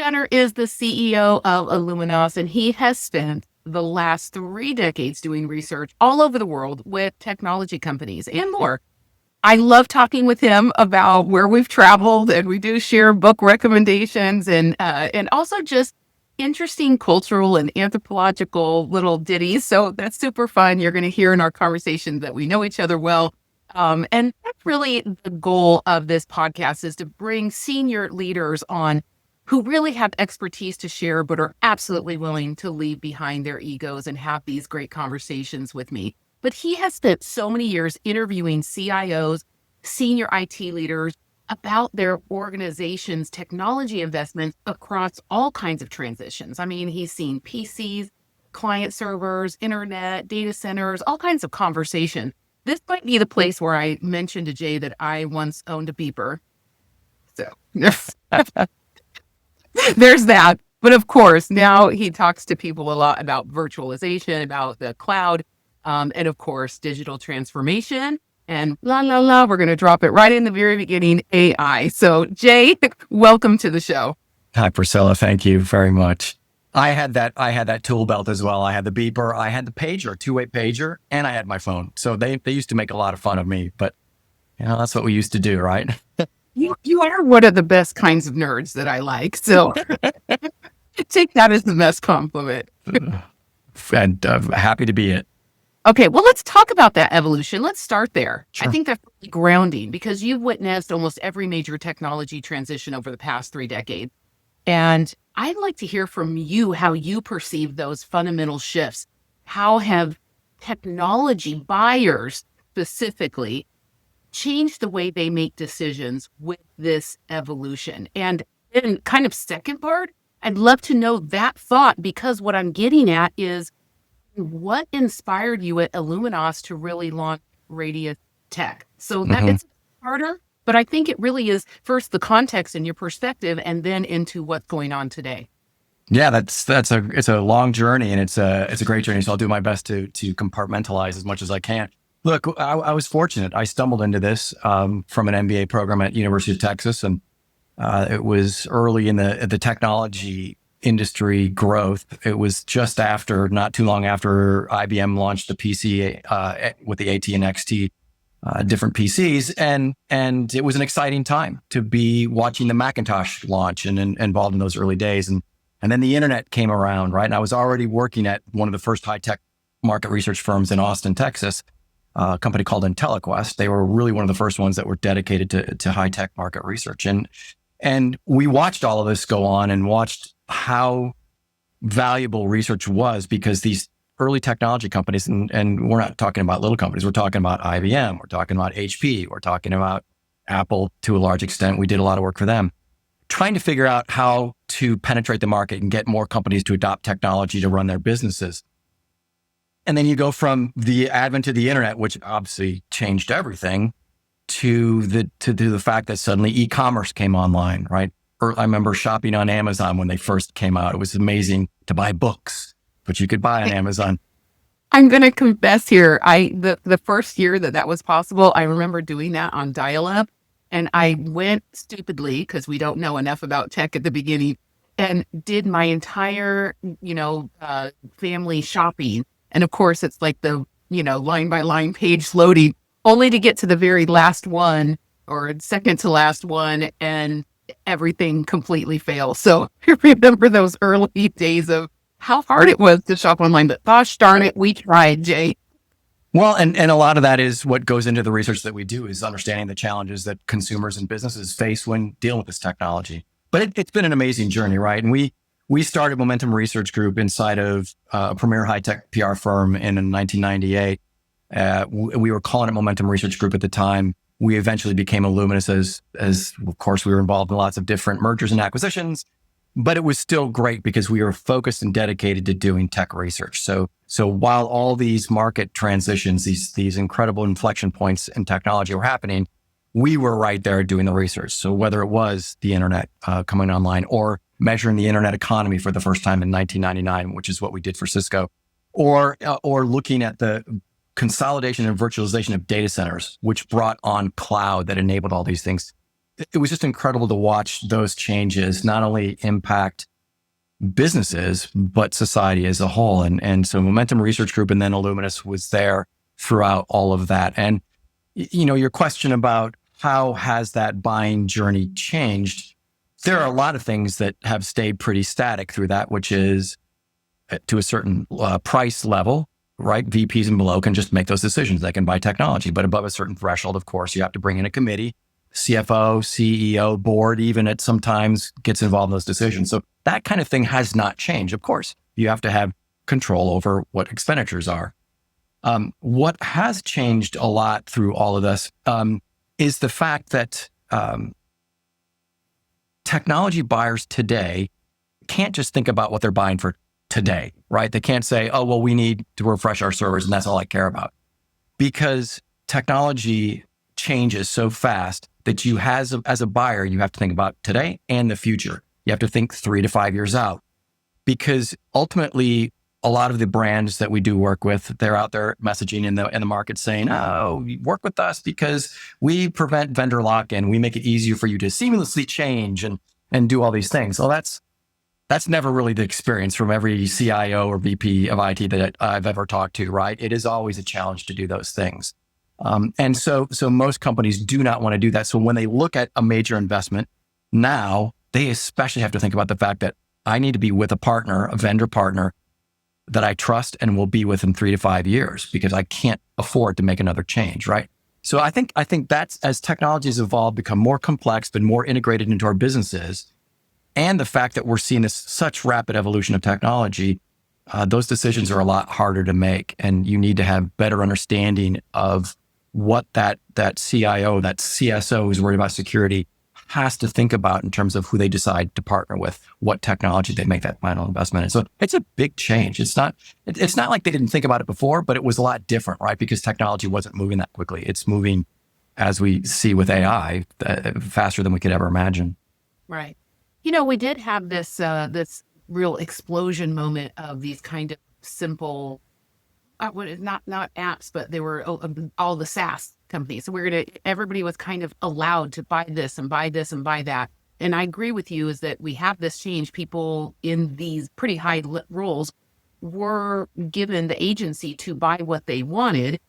Shanner is the CEO of Illuminos, and he has spent the last 3 decades doing research all over the world with technology companies and more. I love talking with him about where we've traveled, and we do share book recommendations and also just interesting cultural and anthropological little ditties. So that's super fun. You're going to hear in our conversation that we know each other well. And that's really the goal of this podcast, is to bring senior leaders on who really have expertise to share, but are absolutely willing to leave behind their egos and have these great conversations with me. But he has spent so many years interviewing CIOs, senior IT leaders, about their organization's technology investments across all kinds of transitions. I mean, he's seen PCs, client servers, internet, data centers, all kinds of conversation. This might be the place where I mentioned to Jay that I once owned a beeper. So there's that. But of course, now he talks to people a lot about virtualization, about the cloud, and of course, digital transformation. And we're going to drop it right in the very beginning, AI. So Jay, welcome to the show. Hi, Priscilla. Thank you very much. I had that tool belt as well. I had the beeper, I had the pager, two-way pager, and I had my phone. So they used to make a lot of fun of me, but that's what we used to do, right? You are one of the best kinds of nerds that I like. So take that as the best compliment. And happy to be it. Okay, well, let's talk about that evolution. Let's start there. Sure. I think that's really grounding, because you've witnessed almost every major technology transition over the past 3 decades. And I'd like to hear from you how you perceive those fundamental shifts. How have technology buyers specifically changed the way they make decisions with this evolution? And then kind of second part, I'd love to know that thought, because what I'm getting at is, what inspired you at Illuminos to really launch Radius Tech? So that it's harder, but I think it really is first the context and your perspective, and then into what's going on today. Yeah, it's a long journey, and it's a great journey. So I'll do my best to compartmentalize as much as I can. Look, I was fortunate. I stumbled into this from an MBA program at University of Texas, and it was early in the technology industry growth. It was just not too long after IBM launched the PC with the AT and XT different PCs, and it was an exciting time to be watching the Macintosh launch and involved in those early days. And then the internet came around, right? And I was already working at one of the first high tech market research firms in Austin, Texas, a company called IntelliQuest. They were really one of the first ones that were dedicated to high tech market research, and we watched all of this go on and watched how valuable research was, because these early technology companies, and we're not talking about little companies, we're talking about IBM, we're talking about HP, we're talking about Apple to a large extent. We did a lot of work for them, trying to figure out how to penetrate the market and get more companies to adopt technology to run their businesses. And then you go from the advent of the internet, which obviously changed everything, to the fact that suddenly e-commerce came online, right? I remember shopping on Amazon when they first came out. It was amazing to buy books, but you could buy on Amazon. I'm going to confess here. The first year that was possible, I remember doing that on dial-up, and I went stupidly, because we don't know enough about tech at the beginning, and did my entire, family shopping. And of course, it's like the, line by line page loading, only to get to the very last one or second to last one, and everything completely fails. So I remember those early days of how hard it was to shop online, but gosh darn it, we tried, Jay. Well, and a lot of that is what goes into the research that we do, is understanding the challenges that consumers and businesses face when dealing with this technology. But it's been an amazing journey, right? And we started Momentum Research Group inside of a premier high-tech PR firm in 1998. We were calling it Momentum Research Group at the time. We eventually became Illuminos as of course, we were involved in lots of different mergers and acquisitions, but it was still great because we were focused and dedicated to doing tech research. So while all these market transitions, these incredible inflection points in technology were happening, we were right there doing the research. So whether it was the internet coming online, or measuring the internet economy for the first time in 1999, which is what we did for Cisco, or looking at the consolidation and virtualization of data centers, which brought on cloud that enabled all these things. it was just incredible to watch those changes not only impact businesses, but society as a whole. And so Momentum Research Group and then Illuminous was there throughout all of that. And, your question about how has that buying journey changed? There are a lot of things that have stayed pretty static through that, which is to a certain price level, right? VPs and below can just make those decisions. They can buy technology, but above a certain threshold, of course, you have to bring in a committee. CFO, CEO, board, even at sometimes gets involved in those decisions. So that kind of thing has not changed. Of course, you have to have control over what expenditures are. What has changed a lot through all of this is the fact that technology buyers today can't just think about what they're buying for today, right? They can't say, oh, well, we need to refresh our servers and that's all I care about. Because technology changes so fast that you as a buyer, you have to think about today and the future. You have to think 3 to 5 years out, because ultimately a lot of the brands that we do work with, they're out there messaging in the market saying, oh, work with us because we prevent vendor lock-in. We make it easier for you to seamlessly change and do all these things. So that's never really the experience from every CIO or VP of IT that I've ever talked to, right? It is always a challenge to do those things. And so most companies do not want to do that. So when they look at a major investment now, they especially have to think about the fact that I need to be with a partner, a vendor partner that I trust and will be with in 3 to 5 years, because I can't afford to make another change, right? So I think that's, as technology has evolved, become more complex, been more integrated into our businesses, and the fact that we're seeing this such rapid evolution of technology, those decisions are a lot harder to make, and you need to have better understanding of what that CIO, that CSO who's worried about security has to think about in terms of who they decide to partner with, what technology they make that final investment in. So it's a big change. It's not like they didn't think about it before, but it was a lot different, right? Because technology wasn't moving that quickly. It's moving, as we see with AI, faster than we could ever imagine. Right. We did have this real explosion moment of these kind of simple, not apps, but they were all the SaaS companies. So everybody was kind of allowed to buy this and buy this and buy that. And I agree with you is that we have this change. People in these pretty high roles were given the agency to buy what they wanted.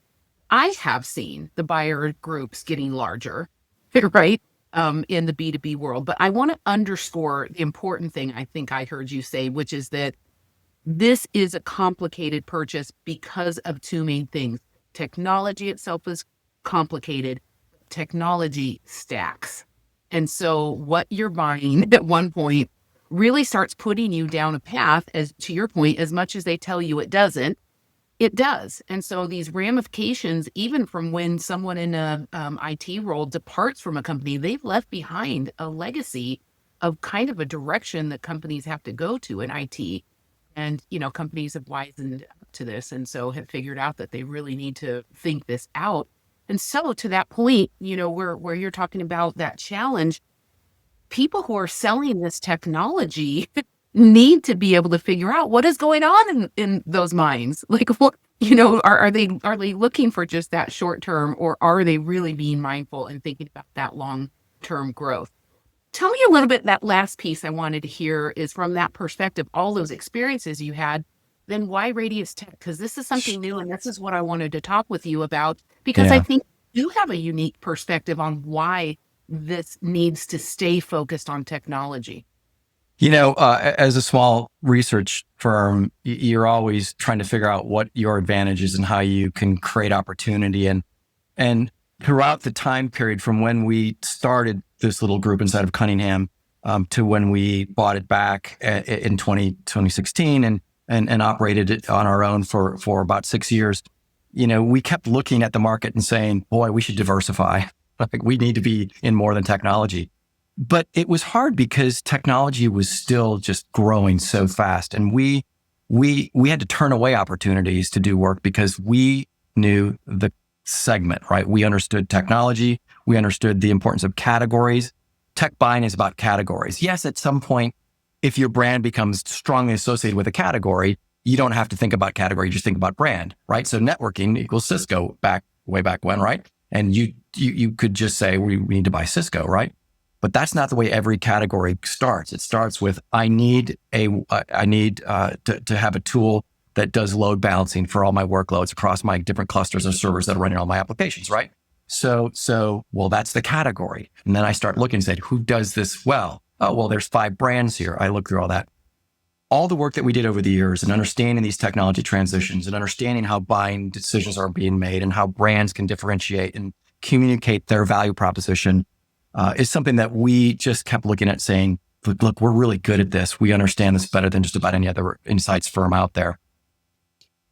I have seen the buyer groups getting larger, right? In the B2B world. But I want to underscore the important thing I think I heard you say, which is that this is a complicated purchase because of two main things. Technology itself is complicated. Technology stacks. And so what you're buying at one point really starts putting you down a path, as to your point, as much as they tell you it doesn't, it does. And so these ramifications, even from when someone in a IT role departs from a company, they've left behind a legacy of kind of a direction that companies have to go to in IT. And, companies have wisened up to this, and so have figured out that they really need to think this out. And so to that point, where you're talking about that challenge, people who are selling this technology need to be able to figure out what is going on in those minds. Like, what, are they looking for just that short term, or are they really being mindful and thinking about that long-term growth? Tell me a little bit, that last piece I wanted to hear is from that perspective, all those experiences you had, then why Radius Tech? Because this is something new, and this is what I wanted to talk with you about, because I think you have a unique perspective on why this needs to stay focused on technology. As a small research firm, you're always trying to figure out what your advantage is and how you can create opportunity. And throughout the time period from when we started this little group inside of Cunningham to when we bought it back in 2016 and operated it on our own for about 6 years, we kept looking at the market and saying, boy, we should diversify. Like, we need to be in more than technology. But it was hard because technology was still just growing so fast. And we had to turn away opportunities to do work because we knew the segment, right? We understood technology. We understood the importance of categories. Tech buying is about categories. Yes, at some point, if your brand becomes strongly associated with a category, you don't have to think about category, you just think about brand, right? So networking equals Cisco way back when, right? And you could just say, we need to buy Cisco, right? But that's not the way every category starts. It starts with I need to have a tool that does load balancing for all my workloads across my different clusters of servers that are running all my applications, right? Well, that's the category. And then I start looking and say, who does this well? Oh, well, there's 5 brands here. I look through all that. All the work that we did over the years and understanding these technology transitions and understanding how buying decisions are being made and how brands can differentiate and communicate their value proposition is something that we just kept looking at saying, look, we're really good at this. We understand this better than just about any other insights firm out there.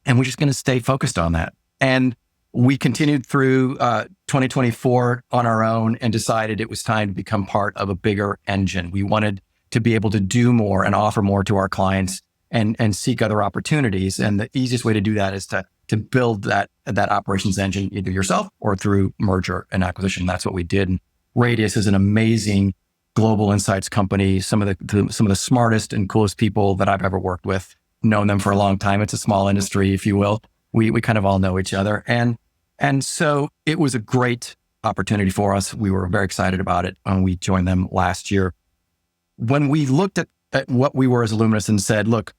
And we're just going to stay focused on that. And we continued through 2024 on our own and decided it was time to become part of a bigger engine. We wanted to be able to do more and offer more to our clients and seek other opportunities. And the easiest way to do that is to build that operations engine either yourself or through merger and acquisition. That's what we did. And Radius is an amazing global insights company. Some of the smartest and coolest people that I've ever worked with. Known them for a long time. It's a small industry, if you will. We kind of all know each other. And so it was a great opportunity for us. We were very excited about it when we joined them last year. When we looked at what we were as Illuminous and said, look,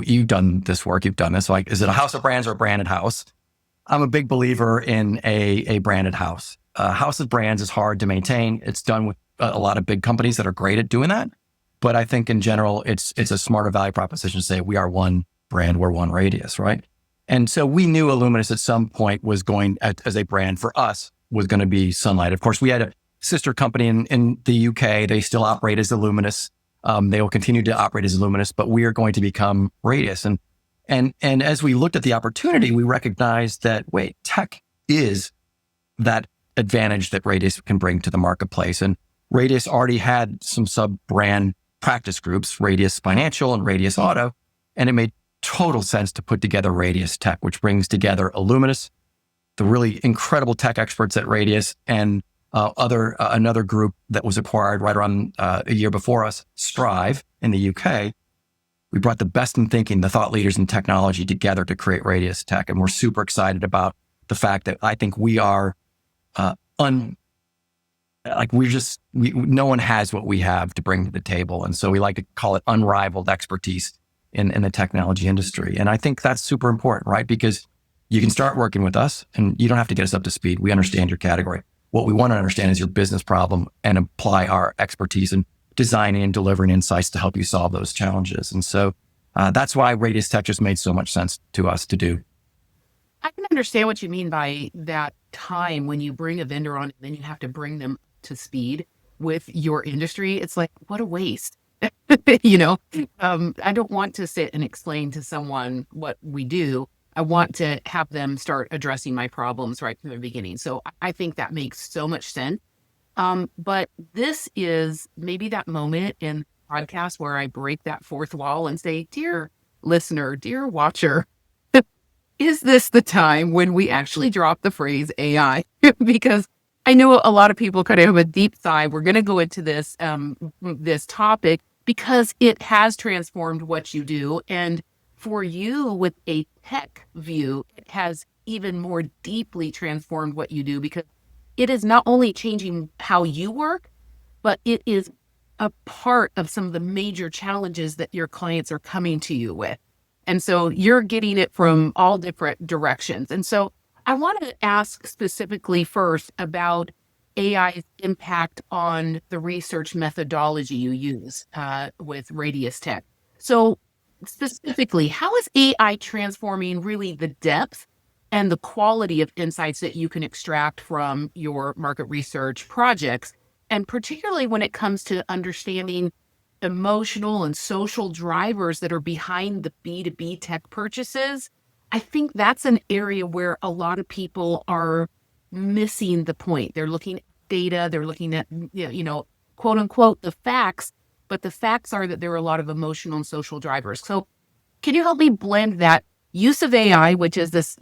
you've done this work, you've done this. Like, is it a house of brands or a branded house? I'm a big believer in a branded house. A house of brands is hard to maintain. It's done with a lot of big companies that are great at doing that. But I think in general, it's a smarter value proposition to say we are one brand, we're one Radius, right? And so we knew Illuminous at some point was going as a brand for us was going to be Sunlight. Of course, we had a sister company in the UK. They still operate as Illuminous. They will continue to operate as Illuminous, but we are going to become Radius. And as we looked at the opportunity, we recognized that, wait, tech is that advantage that Radius can bring to the marketplace. And Radius already had some sub-brand practice groups, Radius Financial and Radius Auto, and it made total sense to put together Radius Tech, which brings together Illuminous, the really incredible tech experts at Radius, and another group that was acquired right around a year before us, Strive in the UK. We brought the best in thinking, the thought leaders in technology together to create Radius Tech, and we're super excited about the fact that I think we are no one has what we have to bring to the table. And so we like to call it unrivaled expertise in the technology industry. And I think that's super important, right? Because you can start working with us and you don't have to get us up to speed. We understand your category. What we want to understand is your business problem and apply our expertise in designing and delivering insights to help you solve those challenges. And so that's why Radius Tech just made so much sense to us to do. I can understand what you mean by that time when you bring a vendor on and then you have to bring them to speed with your industry. It's like, what a waste. I don't want to sit and explain to someone what we do. I want to have them start addressing my problems right from the beginning. So I think that makes so much sense. But this is maybe that moment in the podcast where I break that fourth wall and say, dear listener, dear watcher, is this the time when we actually drop the phrase AI? Because I know a lot of people kind of have a deep sigh. We're going to go into this topic because it has transformed what you do. And for you with a tech view, it has even more deeply transformed what you do because it is not only changing how you work, but it is a part of some of the major challenges that your clients are coming to you with. And so you're getting it from all different directions. And so I want to ask specifically first about AI's impact on the research methodology you use with Radius Tech. So specifically, how is AI transforming really the depth and the quality of insights that you can extract from your market research projects? And particularly when it comes to understanding emotional and social drivers that are behind the B2B tech purchases, I think that's an area where a lot of people are missing the point. They're looking at data, they're looking at, quote unquote, the facts, but the facts are that there are a lot of emotional and social drivers. So can you help me blend that use of AI, which is this,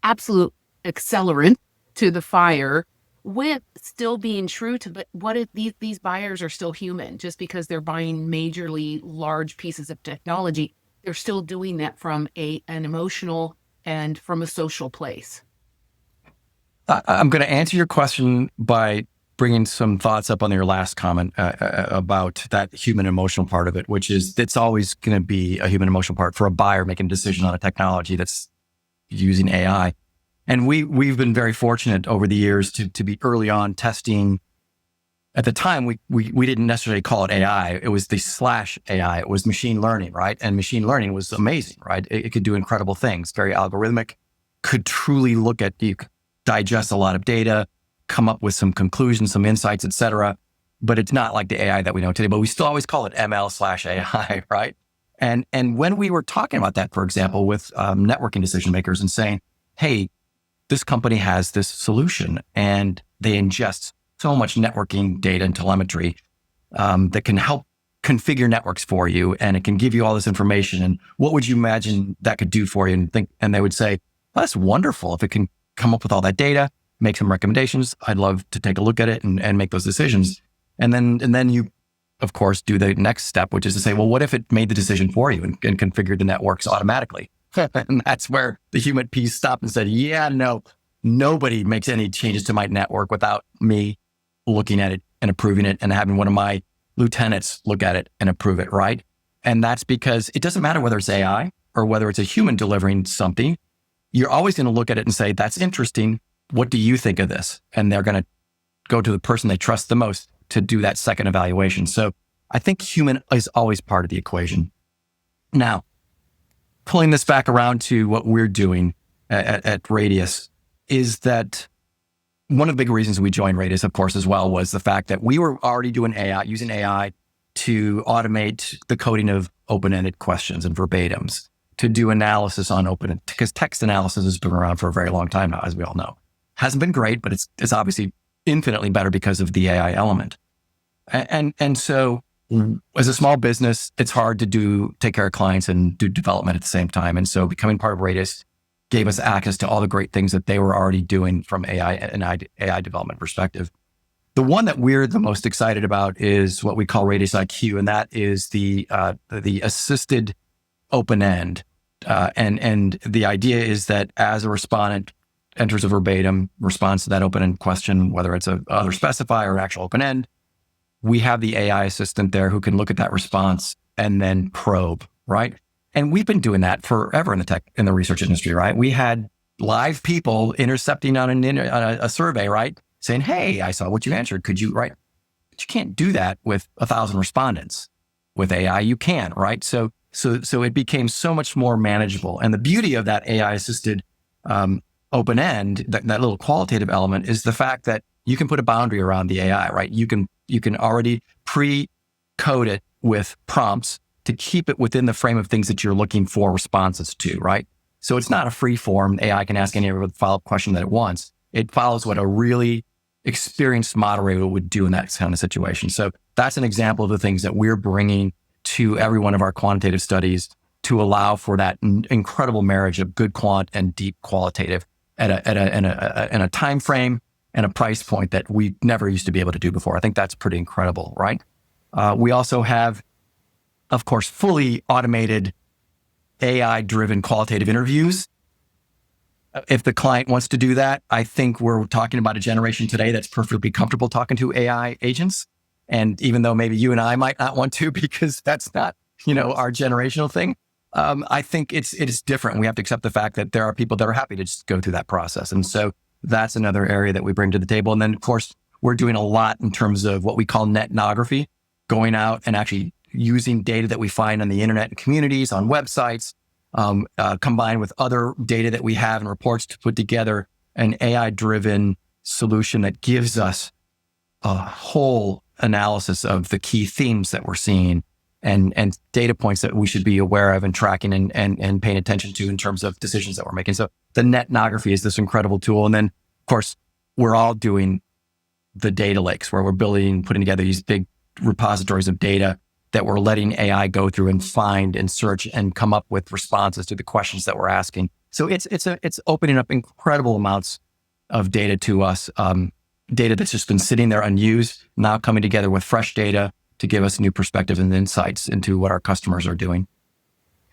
absolute accelerant to the fire, with still being true to, but what if these buyers are still human? Just because they're buying majorly large pieces of technology, they're still doing that from an emotional and from a social place. I'm going to answer your question by bringing some thoughts up on your last comment about that human emotional part of it, which is it's always going to be a human emotional part for a buyer making a decision on a technology that's using AI. And we've been very fortunate over the years to be early on testing. At the time, we didn't necessarily call it AI. It was the /AI. It was machine learning, right? And machine learning was amazing, right? It could do incredible things, very algorithmic, could truly you could digest a lot of data, come up with some conclusions, some insights, et cetera. But it's not like the AI that we know today, but we still always call it ML/AI, right? And when we were talking about that, for example, with networking decision makers and saying, hey, this company has this solution and they ingest so much networking data and telemetry that can help configure networks for you, and it can give you all this information. And what would you imagine that could do for you? And they would say, well, that's wonderful. If it can come up with all that data, make some recommendations, I'd love to take a look at it and make those decisions. And then you, of course, do the next step, which is to say, well, what if it made the decision for you and configured the networks automatically? And that's where the human piece stopped and said, yeah, no, nobody makes any changes to my network without me looking at it and approving it and having one of my lieutenants look at it and approve it, right? And that's because it doesn't matter whether it's AI or whether it's a human delivering something. You're always going to look at it and say, that's interesting. What do you think of this? And they're going to go to the person they trust the most to do that second evaluation. So I think human is always part of the equation. Now, pulling this back around to what we're doing at Radius is that one of the big reasons we joined Radius, of course, as well, was the fact that we were already doing AI, using AI to automate the coding of open-ended questions and verbatims, to do analysis on because text analysis has been around for a very long time now, as we all know. Hasn't been great, but it's obviously infinitely better because of the AI element. And so as a small business, it's hard to take care of clients and do development at the same time. And so becoming part of Radius gave us access to all the great things that they were already doing from AI and AI development perspective. The one that we're the most excited about is what we call Radius IQ, and that is the assisted open end. And the idea is that as a respondent enters a verbatim response to that open end question, whether it's a other specify or an actual open end, we have the AI assistant there who can look at that response and then probe, right? And we've been doing that forever in the research industry, right? We had live people intercepting on a survey, right? Saying, hey, I saw what you answered. Could you, right? But you can't do that with 1,000 respondents. With AI, you can, right? So it became so much more manageable. And the beauty of that AI assisted open end, that little qualitative element, is the fact that you can put a boundary around the AI, right? You can already pre-code it with prompts to keep it within the frame of things that you're looking for responses to, right? So it's not a free form. AI can ask any follow-up question that it wants. It follows what a really experienced moderator would do in that kind of situation. So that's an example of the things that we're bringing to every one of our quantitative studies to allow for that incredible marriage of good quant and deep qualitative in a time frame and a price point that we never used to be able to do before. I think that's pretty incredible, right? We also have, of course, fully automated AI-driven qualitative interviews. If the client wants to do that, I think we're talking about a generation today that's perfectly comfortable talking to AI agents. And even though maybe you and I might not want to, because that's not, our generational thing, I think it is different. We have to accept the fact that there are people that are happy to just go through that process. And so that's another area that we bring to the table. And then, of course, we're doing a lot in terms of what we call netnography, going out and actually using data that we find on the internet and communities, on websites, combined with other data that we have and reports to put together an AI-driven solution that gives us a whole analysis of the key themes that we're seeing and data points that we should be aware of and tracking and paying attention to in terms of decisions that we're making. So the netnography is this incredible tool. And then, of course, we're all doing the data lakes where we're putting together these big repositories of data that we're letting AI go through and find and search and come up with responses to the questions that we're asking. So it's opening up incredible amounts of data to us, data that's just been sitting there unused, now coming together with fresh data to give us new perspectives and insights into what our customers are doing.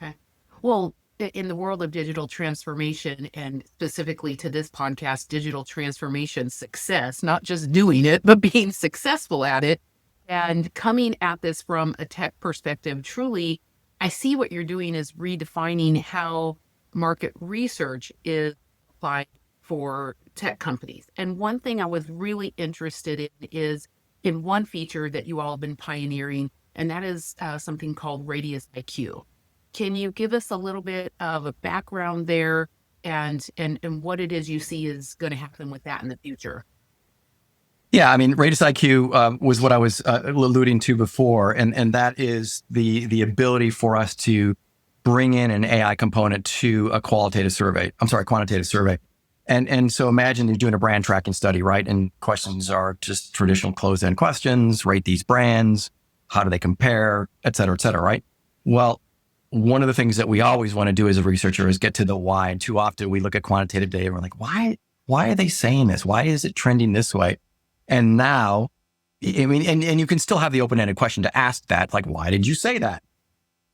Okay. Well, in the world of digital transformation, and specifically to this podcast, digital transformation success, not just doing it, but being successful at it, and coming at this from a tech perspective, truly, I see what you're doing is redefining how market research is applied for tech companies. And one thing I was really interested in is in one feature that you all have been pioneering, and that is something called Radius IQ. Can you give us a little bit of a background there, and what it is you see is going to happen with that in the future? Yeah, I mean, Radius IQ was what I was alluding to before, and that is the ability for us to bring in an AI component to a quantitative survey. And so imagine you're doing a brand tracking study, right? And questions are just traditional closed-end questions, rate these brands, how do they compare, et cetera, right? Well, one of the things that we always want to do as a researcher is get to the why. And too often we look at quantitative data and we're like, why are they saying this? Why is it trending this way? And now, I mean, and you can still have the open-ended question to ask that, like, why did you say that?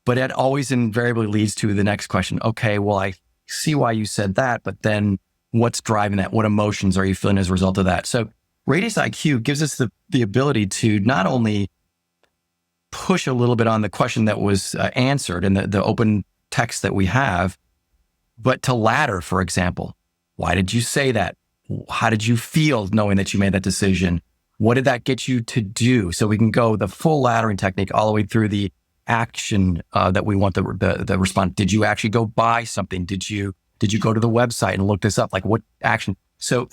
But it always invariably leads to the next question. Okay, well, I see why you said that, but then what's driving that? What emotions are you feeling as a result of that? So Radius IQ gives us the ability to not only push a little bit on the question that was answered in the open text that we have, but to ladder, for example. Why did you say that? How did you feel knowing that you made that decision? What did that get you to do? So we can go the full laddering technique all the way through the action that we want the response. Did you actually go buy something? Did you go to the website and look this up? Like what action? So,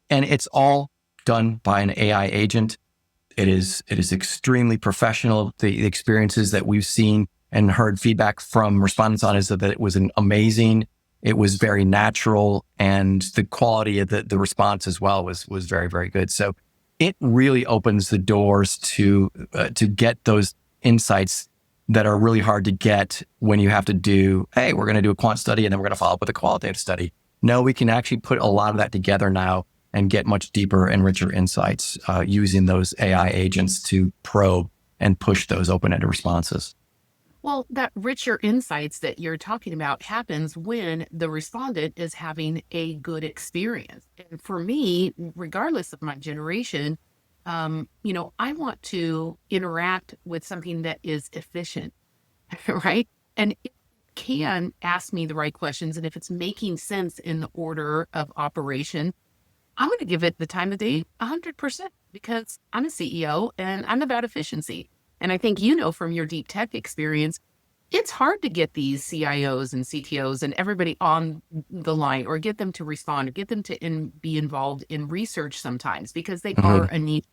and it's all done by an AI agent. It is extremely professional. The experiences that we've seen and heard feedback from respondents on is that it was amazing. It was very natural, and the quality of the response as well was very, very good. So it really opens the doors to get those insights that are really hard to get when you have to do, hey, we're going to do a quant study and then we're going to follow up with a qualitative study. No, we can actually put a lot of that together now and get much deeper and richer insights using those AI agents to probe and push those open-ended responses. Well, that richer insights that you're talking about happens when the respondent is having a good experience. And for me, regardless of my generation, I want to interact with something that is efficient, right? And it can ask me the right questions. And if it's making sense in the order of operation, I'm going to give it the time of day 100% because I'm a CEO and I'm about efficiency. And I think from your deep tech experience, it's hard to get these CIOs and CTOs and everybody on the line or get them to respond or get them to be involved in research sometimes because they are a need.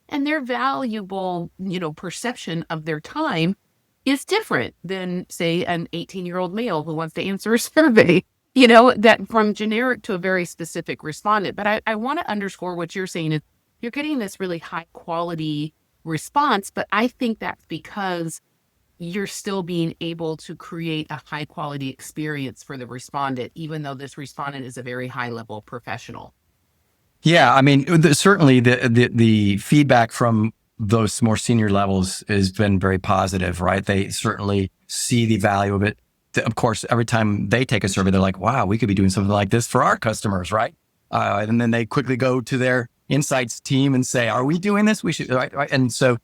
And their valuable, perception of their time is different than, say, an 18-year-old male who wants to answer a survey, that from generic to a very specific respondent. But I want to underscore what you're saying is you're getting this really high quality response, but I think that's because you're still being able to create a high quality experience for the respondent, even though this respondent is a very high level professional. Yeah, I mean, certainly the feedback from those more senior levels has been very positive, right? They certainly see the value of it. Of course, every time they take a survey, they're like, wow, we could be doing something like this for our customers, right? And then they quickly go to their insights team and say, are we doing this? We should, right? And so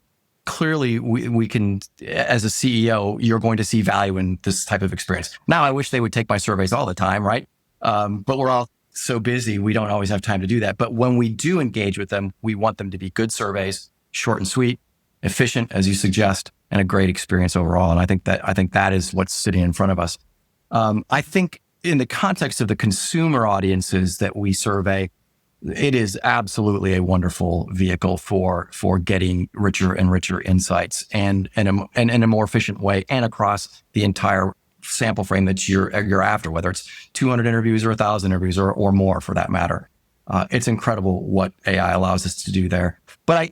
clearly we can, as a CEO, you're going to see value in this type of experience. Now, I wish they would take my surveys all the time, right? But we're all so busy, we don't always have time to do that. But when we do engage with them, we want them to be good surveys, short and sweet, efficient, as you suggest, and a great experience overall. And I think that is what's sitting in front of us. I think in the context of the consumer audiences that we survey, it is absolutely a wonderful vehicle for getting richer and richer insights and in a more efficient way and across the entire sample frame that you're after, whether it's 200 interviews or 1,000 interviews or more for that matter. It's incredible what AI allows us to do there. But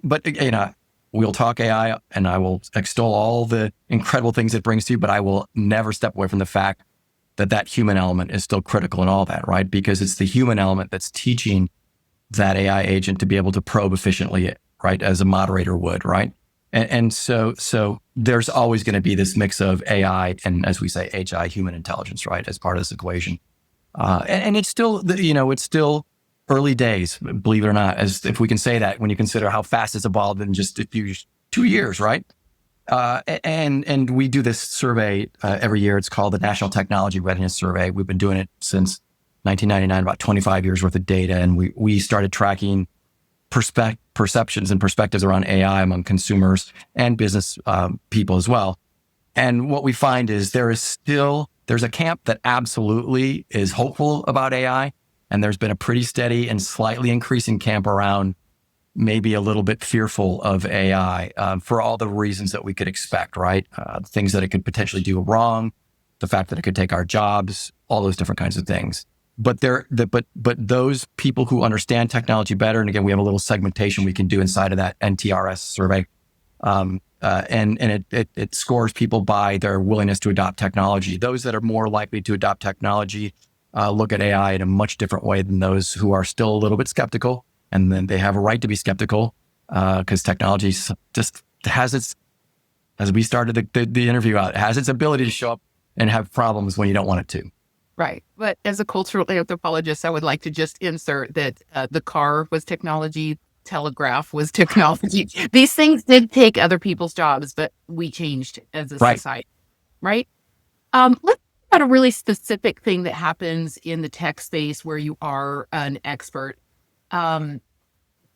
we'll talk AI and I will extol all the incredible things it brings to you, but I will never step away from the fact that human element is still critical in all that, right? Because it's the human element that's teaching that AI agent to be able to probe efficiently, right? As a moderator would, right? And so there's always going to be this mix of AI and, as we say, HI, human intelligence, right, as part of this equation. And it's still, it's still early days, believe it or not, as if we can say that when you consider how fast it's evolved in just 2 years, right? And we do this survey every year. It's called the National Technology Readiness Survey. We've been doing it since 1999, about 25 years worth of data. And we started tracking perceptions and perspectives around AI among consumers and business people as well. And what we find is there's a camp that absolutely is hopeful about AI. And there's been a pretty steady and slightly increasing camp around maybe a little bit fearful of AI for all the reasons that we could expect, right? Things that it could potentially do wrong, the fact that it could take our jobs, all those different kinds of things. But those people who understand technology better, and again, we have a little segmentation we can do inside of that NTRS survey, and it scores people by their willingness to adopt technology. Those that are more likely to adopt technology look at AI in a much different way than those who are still a little bit skeptical. And then they have a right to be skeptical because technology just has its, as we started the interview out, it has its ability to show up and have problems when you don't want it to. Right. But as a cultural anthropologist, I would like to just insert that the car was technology, telegraph was technology. These things did take other people's jobs, but we changed as a society, right? Let's talk about a really specific thing that happens in the tech space where you are an expert.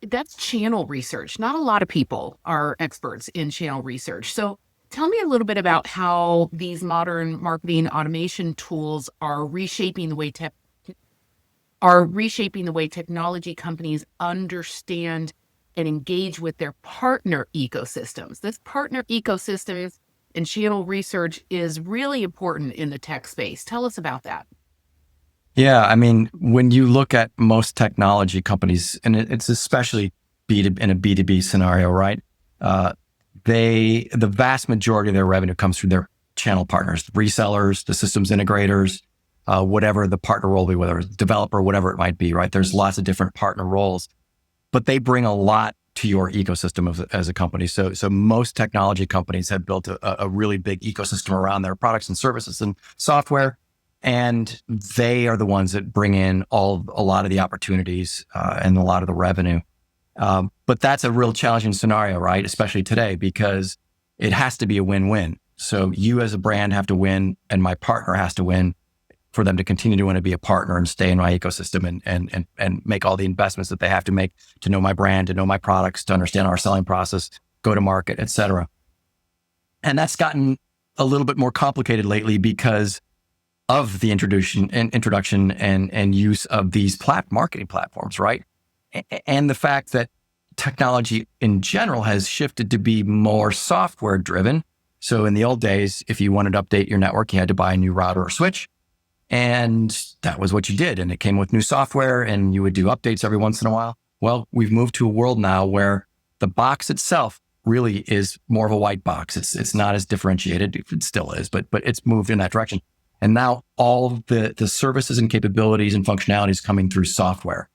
That's channel research. Not a lot of people are experts in channel research. So tell me a little bit about how these modern marketing automation tools are reshaping the way technology companies understand and engage with their partner ecosystems. This partner ecosystems and channel research is really important in the tech space. Tell us about that. Yeah, I mean, when you look at most technology companies, and it's especially in a B2B scenario, right? The vast majority of their revenue comes through their channel partners, the resellers, the systems integrators, whatever the partner role be, whether it's developer, whatever it might be, right? There's lots of different partner roles, but they bring a lot to your ecosystem as a company. So most technology companies have built a really big ecosystem around their products and services and software. And they are the ones that bring in a lot of the opportunities and a lot of the revenue. But that's a real challenging scenario, right? Especially today, because it has to be a win-win. So you as a brand have to win, and my partner has to win for them to continue to want to be a partner and stay in my ecosystem and make all the investments that they have to make to know my brand, to know my products, to understand our selling process, go to market, et cetera. And that's gotten a little bit more complicated lately because of the introduction and use of these marketing platforms, right? And the fact that technology in general has shifted to be more software driven. So in the old days, if you wanted to update your network, you had to buy a new router or switch. And that was what you did. And it came with new software and you would do updates every once in a while. Well, we've moved to a world now where the box itself really is more of a white box. It's not as differentiated. It still is, but it's moved in that direction. And now all the services and capabilities and functionalities coming through software.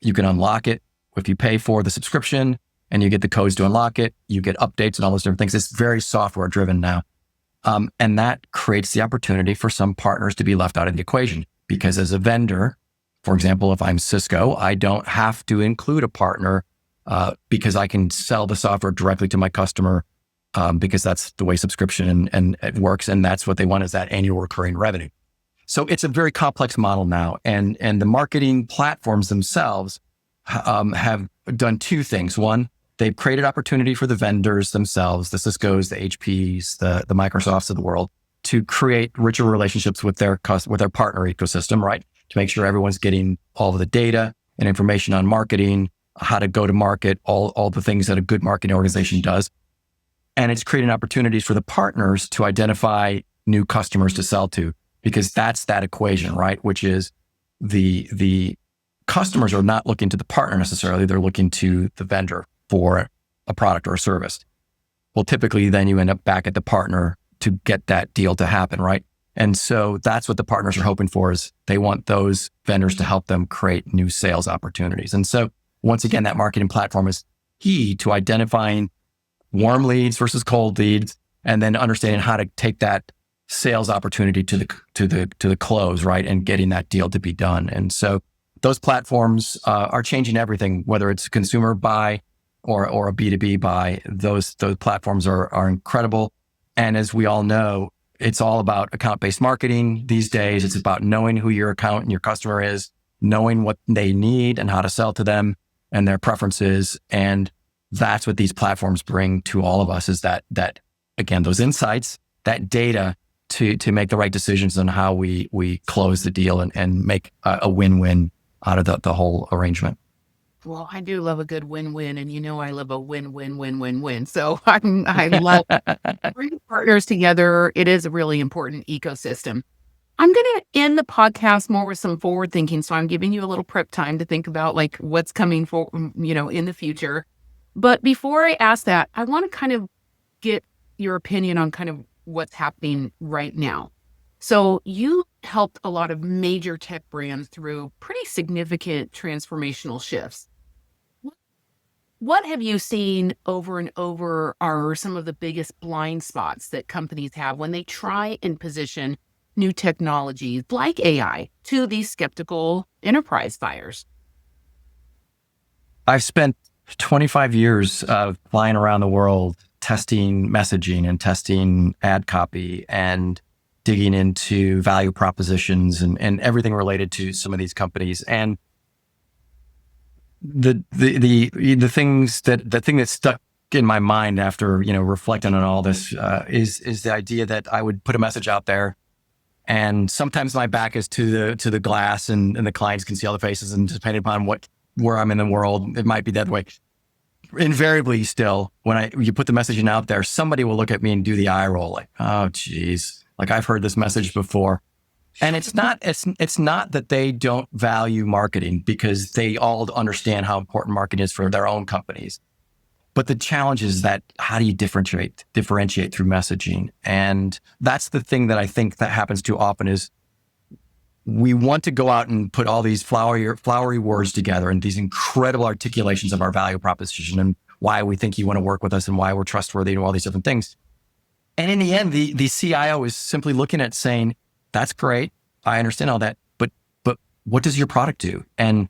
You can unlock it if you pay for the subscription and you get the codes to unlock it. You get updates and all those different things. It's very software driven now. And that creates the opportunity for some partners to be left out of the equation. Because as a vendor, for example, if I'm Cisco, I don't have to include a partner because I can sell the software directly to my customer because that's the way subscription and it works. And that's what they want is that annual recurring revenue. So it's a very complex model now. And the marketing platforms themselves have done two things. One, they've created opportunity for the vendors themselves, the Ciscos, the HPs, the Microsofts of the world, to create richer relationships with their partner ecosystem, right? To make sure everyone's getting all of the data and information on marketing, how to go to market, all the things that a good marketing organization does. And it's creating opportunities for the partners to identify new customers to sell to, because that's that equation, right? Which is the customers are not looking to the partner necessarily. They're looking to the vendor for a product or a service. Well, typically then you end up back at the partner to get that deal to happen, right? And so that's what the partners are hoping for, is they want those vendors to help them create new sales opportunities. And so once again, that marketing platform is key to identifying warm leads versus cold leads, and then understanding how to take that sales opportunity to the close, right, and getting that deal to be done. And so those platforms are changing everything, whether it's consumer buy or a B2B buy. Those platforms are incredible. And as we all know, it's all about account-based marketing these days. It's about knowing who your account and your customer is, knowing what they need and how to sell to them and their preferences. And that's what these platforms bring to all of us, is that again, those insights, that data to make the right decisions on how we close the deal and make a win-win out of the whole arrangement. Well, I do love a good win-win, and I love a win-win-win-win-win. So I love bringing partners together. It is a really important ecosystem. I'm going to end the podcast more with some forward thinking. So I'm giving you a little prep time to think about like what's coming for, in the future. But before I ask that, I want to kind of get your opinion on kind of what's happening right now. So you helped a lot of major tech brands through pretty significant transformational shifts. What have you seen over and over are some of the biggest blind spots that companies have when they try and position new technologies like AI to these skeptical enterprise buyers? I've spent 25 years flying around the world testing messaging and testing ad copy and digging into value propositions and everything related to some of these companies. And the thing that stuck in my mind after reflecting on all this is the idea that I would put a message out there, and sometimes my back is to the glass, and the clients can see all the faces, and depending upon where I'm in the world, it might be that way. Invariably, still, when you put the messaging out there, somebody will look at me and do the eye roll, like, "Oh, geez, like I've heard this message before." And it's not that they don't value marketing, because they all understand how important marketing is for their own companies. But the challenge is that how do you differentiate through messaging? And that's the thing that I think that happens too often is we want to go out and put all these flowery words together and these incredible articulations of our value proposition and why we think you want to work with us and why we're trustworthy and all these different things. And in the end, the CIO is simply looking at saying, "That's great. I understand all that, but what does your product do?" And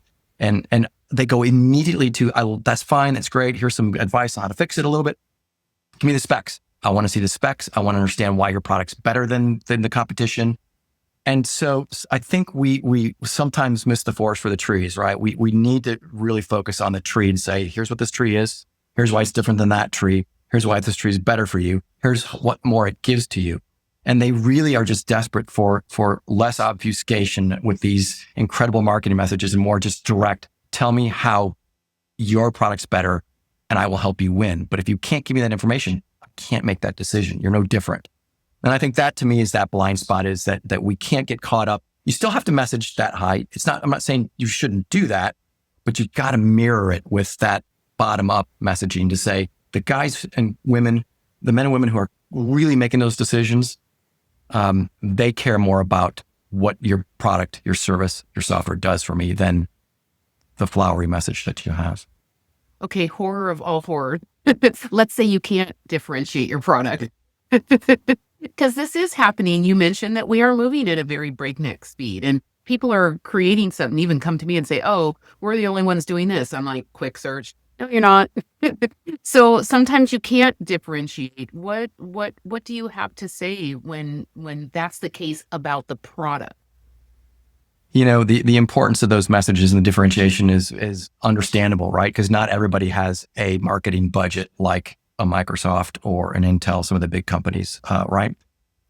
they go immediately to, "That's fine. That's great. Here's some advice on how to fix it a little bit. Give me the specs. I want to see the specs. I want to understand why your product's better than the competition." And so I think we sometimes miss the forest for the trees, right? We need to really focus on the tree and say, "Here's what this tree is. Here's why it's different than that tree. Here's why this tree is better for you. Here's what more it gives to you." And they really are just desperate for less obfuscation with these incredible marketing messages and more just direct, "Tell me how your product's better and I will help you win. But if you can't give me that information, I can't make that decision. You're no different." And I think that to me is that blind spot, is that we can't get caught up. You still have to message that high. I'm not saying you shouldn't do that, but you've got to mirror it with that bottom up messaging to say the guys and women, the men and women who are really making those decisions, they care more about what your product, your service, your software does for me than the flowery message that you have. Okay, horror of all horror. Let's say you can't differentiate your product. Because this is happening. You mentioned that we are moving at a very breakneck speed, and people are creating something, even come to me and say, "Oh, we're the only ones doing this." I'm like, quick search. No, you're not. So sometimes you can't differentiate. What do you have to say when that's the case about the product? The importance of those messages and the differentiation is understandable, right? Because not everybody has a marketing budget like a Microsoft or an Intel, some of the big companies, right?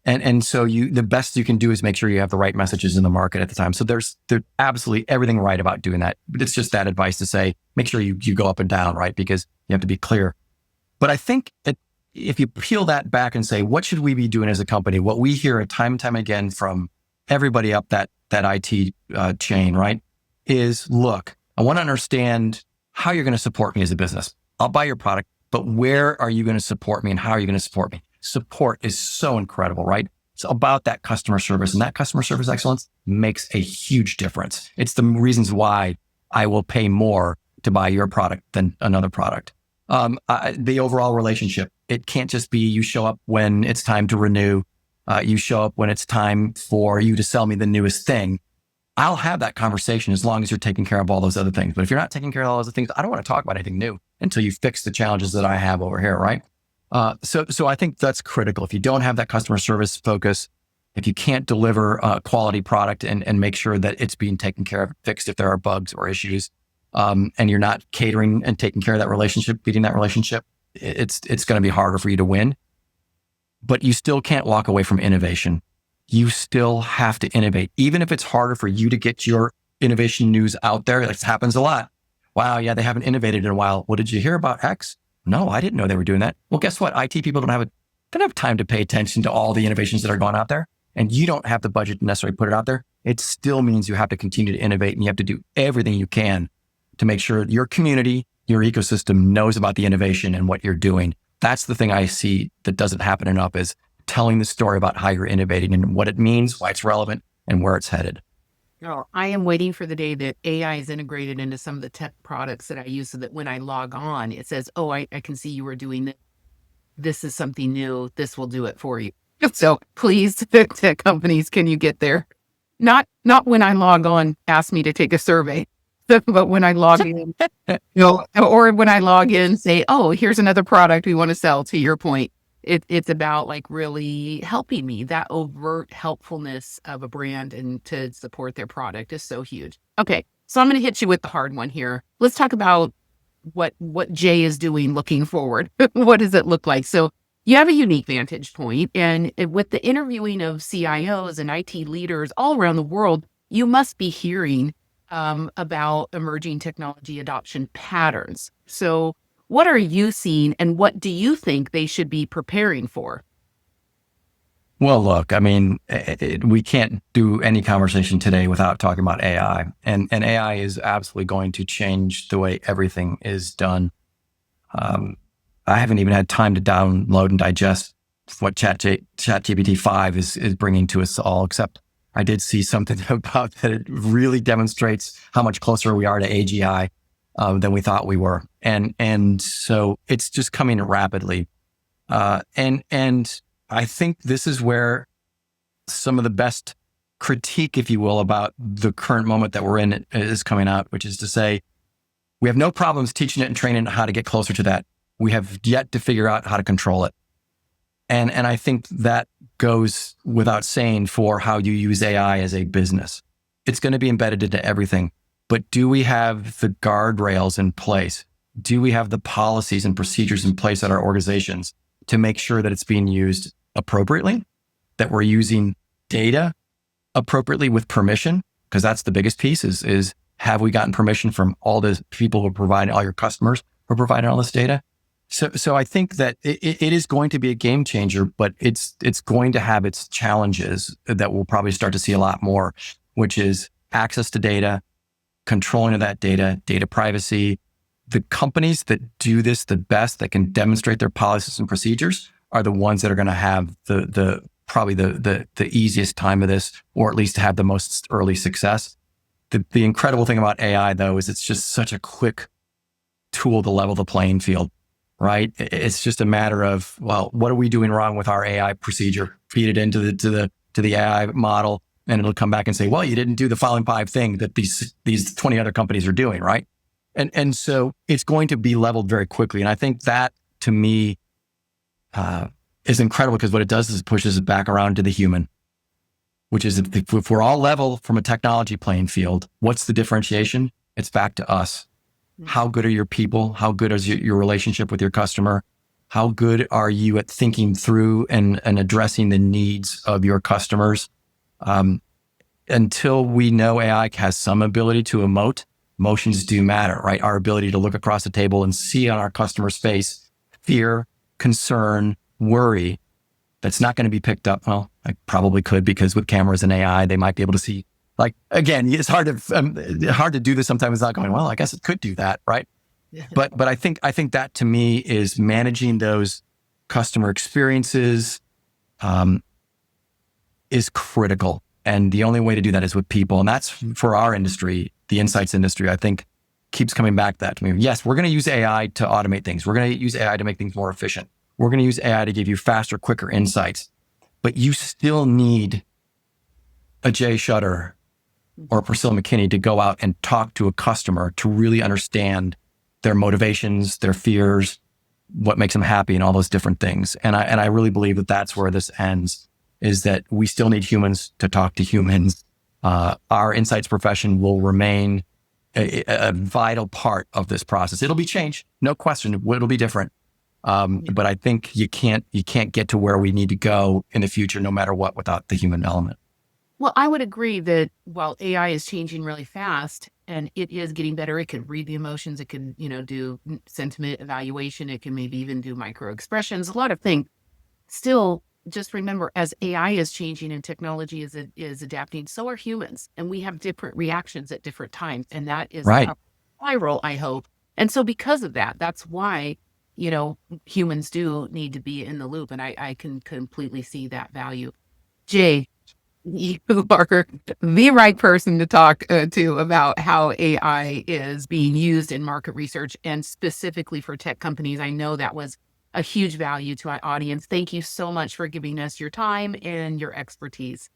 And so the best you can do is make sure you have the right messages in the market at the time. So there's absolutely everything right about doing that. But it's just that advice to say, make sure you go up and down, right? Because you have to be clear. But I think if you peel that back and say, what should we be doing as a company? What we hear time and time again from everybody up that IT chain, right? Is, look, I want to understand how you're going to support me as a business. I'll buy your product, but where are you going to support me and how are you going to support me? Support is so incredible, right? It's about that customer service, and that customer service excellence makes a huge difference. It's the reasons why I will pay more to buy your product than another product. The overall relationship. It can't just be you show up when it's time to renew. You show up when it's time for you to sell me the newest thing. I'll have that conversation as long as you're taking care of all those other things. But if you're not taking care of all those other things, I don't want to talk about anything new until you fix the challenges that I have over here, right? So I think that's critical. If you don't have that customer service focus, if you can't deliver a quality product and make sure that it's being taken care of, fixed if there are bugs or issues, and you're not catering and taking care of that relationship, feeding that relationship, it's going to be harder for you to win. But you still can't walk away from innovation. You still have to innovate, even if it's harder for you to get your innovation news out there. This happens a lot. Wow, yeah, they haven't innovated in a while. Well, did you hear about X? No, I didn't know they were doing that. Well, guess what? IT people don't have time to pay attention to all the innovations that are going out there, and you don't have the budget to necessarily put it out there. It still means you have to continue to innovate, and you have to do everything you can to make sure your community, your ecosystem knows about the innovation and what you're doing. That's the thing I see that doesn't happen enough, is telling the story about how you're innovating and what it means, why it's relevant, and where it's headed. Oh, I am waiting for the day that AI is integrated into some of the tech products that I use, so that when I log on, it says, oh, I can see you were doing this. This is something new. This will do it for you. So please, tech companies, can you get there? Not when I log on, ask me to take a survey, but when I log in, or when I log in, say, oh, here's another product we want to sell, to your point. It's about like really helping me. That overt helpfulness of a brand and to support their product is so huge. Okay, so I'm going to hit you with the hard one here. Let's talk about what Jay is doing looking forward. What does it look like? So you have a unique vantage point, and with the interviewing of CIOs and IT leaders all around the world, you must be hearing about emerging technology adoption patterns. So what are you seeing, and what do you think they should be preparing for? Well, look, I mean, we can't do any conversation today without talking about AI. And AI is absolutely going to change the way everything is done. I haven't even had time to download and digest what ChatGPT 5 is bringing to us all, except I did see something about that. It really demonstrates how much closer we are to AGI than we thought we were. And so it's just coming rapidly. And I think this is where some of the best critique, if you will, about the current moment that we're in is coming out, which is to say, we have no problems teaching it and training it how to get closer to that. We have yet to figure out how to control it. And I think that goes without saying for how you use AI as a business. It's going to be embedded into everything. But do we have the guardrails in place? Do we have the policies and procedures in place at our organizations to make sure that it's being used appropriately, that we're using data appropriately with permission? Because that's the biggest piece is have we gotten permission from all the people who are providing, all your customers who are providing all this data? So I think that it is going to be a game changer, but it's going to have its challenges that we'll probably start to see a lot more, which is access to data, controlling of that data, data privacy. The companies that do this the best, that can demonstrate their policies and procedures, are the ones that are going to have probably the easiest time of this, or at least have the most early success. The incredible thing about AI, though, is it's just such a quick tool to level the playing field, right? It's just a matter of, well, what are we doing wrong with our AI procedure? Feed it into the AI model, and it'll come back and say, well, you didn't do the following 5 things that these 20 other companies are doing, right? And so it's going to be leveled very quickly. And I think that, to me, is incredible, because what it does is it pushes it back around to the human, which is if we're all level from a technology playing field, what's the differentiation? It's back to us. How good are your people? How good is your relationship with your customer? How good are you at thinking through and addressing the needs of your customers? Until we know AI has some ability to emote, emotions do matter, right? Our ability to look across the table and see on our customer's face fear, concern, worry, that's not going to be picked up. Well, I probably could, because with cameras and AI, they might be able to see. Like, again, it's hard to do this sometimes without going, well, I guess it could do that, right? Yeah. But I think that, to me, is managing those customer experiences is critical. And the only way to do that is with people. And that's, for our industry, the insights industry, I think keeps coming back to me. Yes, we're going to use AI to automate things. We're going to use AI to make things more efficient. We're going to use AI to give you faster, quicker insights. But you still need a Jay Shutter or Priscilla McKinney to go out and talk to a customer to really understand their motivations, their fears, what makes them happy, and all those different things. And I really believe that that's where this ends, is that we still need humans to talk to humans. Our insights profession will remain a vital part of this process. It'll be changed, no question. It'll be different. But I think you can't get to where we need to go in the future, no matter what, without the human element. Well, I would agree that while AI is changing really fast and it is getting better, it can read the emotions, it can, do sentiment evaluation, it can maybe even do micro expressions, a lot of things. Still, just remember, as AI is changing and technology is adapting, so are humans, and we have different reactions at different times, and that is Right. a spiral, I hope. And so because of that, that's why, humans do need to be in the loop, and I can completely see that value. Jay, you are the right person to talk to about how AI is being used in market research and specifically for tech companies. I know that was a huge value to our audience. Thank you so much for giving us your time and your expertise.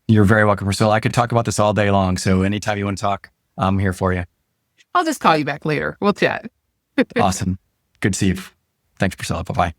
You're very welcome, Priscilla. I could talk about this all day long. So anytime you want to talk, I'm here for you. I'll just call you back later. We'll chat. Awesome. Good to see you. Thanks, Priscilla. Bye-bye.